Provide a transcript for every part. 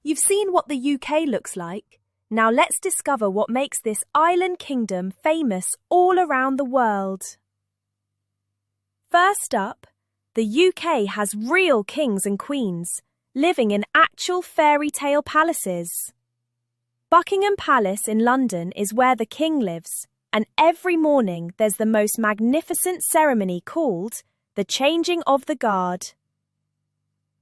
You've seen what the UK looks like. Now let's discover what makes this island kingdom famous all around the world. First up, the UK has real kings and queens, living in actual fairy tale palaces. Buckingham Palace in London is where the king lives, and every morning there's the most magnificent ceremony called the Changing of the Guard.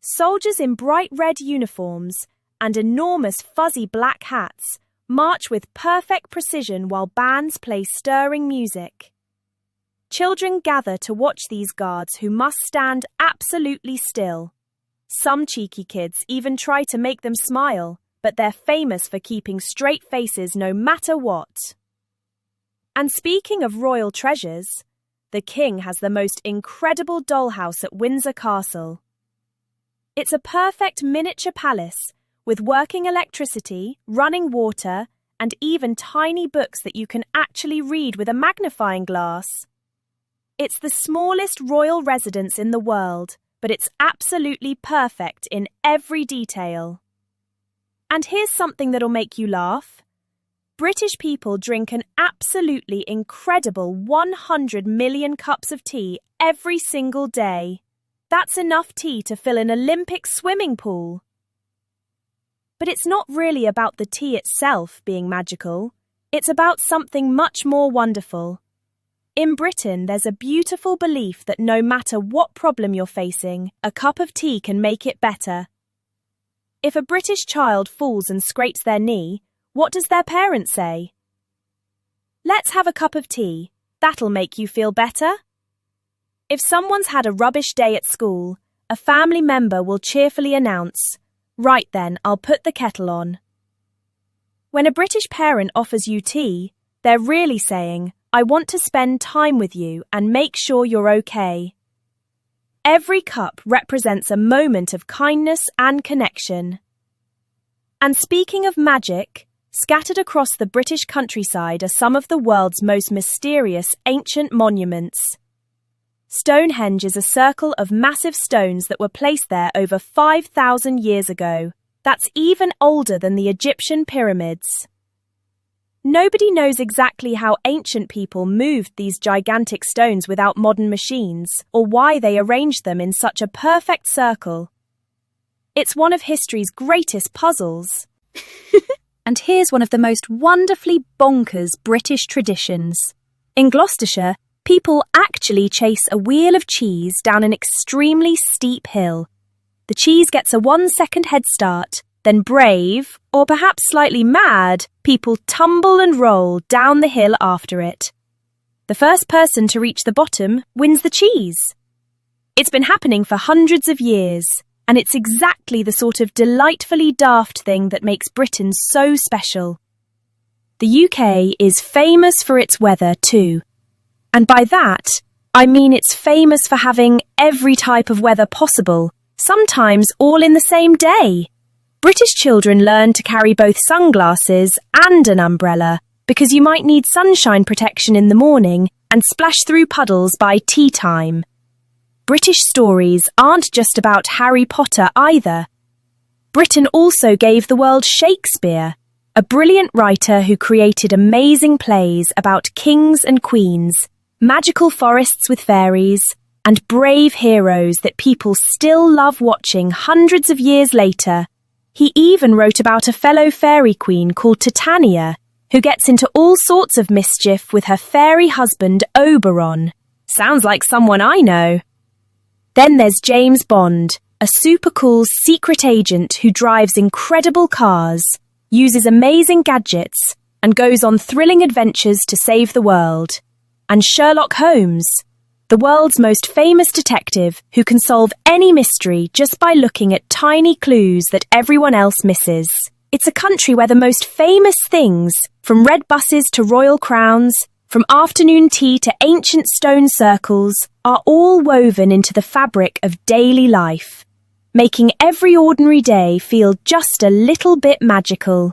Soldiers in bright red uniforms and enormous fuzzy black hats march with perfect precision while bands play stirring music. Children gather to watch these guards who must stand absolutely still. Some cheeky kids even try to make them smile, but they're famous for keeping straight faces no matter what. And speaking of royal treasures, the king has the most incredible dollhouse at Windsor Castle. It's a perfect miniature palace with working electricity, running water, and even tiny books that you can actually read with a magnifying glass. It's the smallest royal residence in the world, but it's absolutely perfect in every detail. And here's something that'll make you laugh. British people drink an absolutely incredible 100 million cups of tea every single day. That's enough tea to fill an Olympic swimming pool. But it's not really about the tea itself being magical. It's about something much more wonderful. In Britain, there's a beautiful belief that no matter what problem you're facing, a cup of tea can make it better. If a British child falls and scrapes their knee, what does their parents say? Let's have a cup of tea. That'll make you feel better. If someone's had a rubbish day at school, a family member will cheerfully announce, "Right then, I'll put the kettle on." When a British parent offers you tea, they're really saying, "I want to spend time with you and make sure you're okay." Every cup represents a moment of kindness and connection. And speaking of magic, scattered across the British countryside are some of the world's most mysterious ancient monuments. Stonehenge is a circle of massive stones that were placed there over 5,000 years ago. That's even older than the Egyptian pyramids. Nobody knows exactly how ancient people moved these gigantic stones without modern machines, or why they arranged them in such a perfect circle. It's one of history's greatest puzzles. And here's one of the most wonderfully bonkers British traditions. In Gloucestershire, people actually chase a wheel of cheese down an extremely steep hill. The cheese gets a 1-second head start, then brave, or perhaps slightly mad, people tumble and roll down the hill after it. The first person to reach the bottom wins the cheese. It's been happening for hundreds of years, and it's exactly the sort of delightfully daft thing that makes Britain so special. The UK is famous for its weather too. And by that, I mean it's famous for having every type of weather possible, sometimes all in the same day. British children learn to carry both sunglasses and an umbrella because you might need sunshine protection in the morning and splash through puddles by tea time. British stories aren't just about Harry Potter either. Britain also gave the world Shakespeare, a brilliant writer who created amazing plays about kings and queens, magical forests with fairies, and brave heroes that people still love watching hundreds of years later. He even wrote about a fellow fairy queen called Titania, who gets into all sorts of mischief with her fairy husband Oberon. Sounds like someone I know. Then there's James Bond, a super cool secret agent who drives incredible cars, uses amazing gadgets, and goes on thrilling adventures to save the world. And Sherlock Holmes, the world's most famous detective who can solve any mystery just by looking at tiny clues that everyone else misses. It's a country where the most famous things, from red buses to royal crowns, from afternoon tea to ancient stone circles, are all woven into the fabric of daily life, making every ordinary day feel just a little bit magical.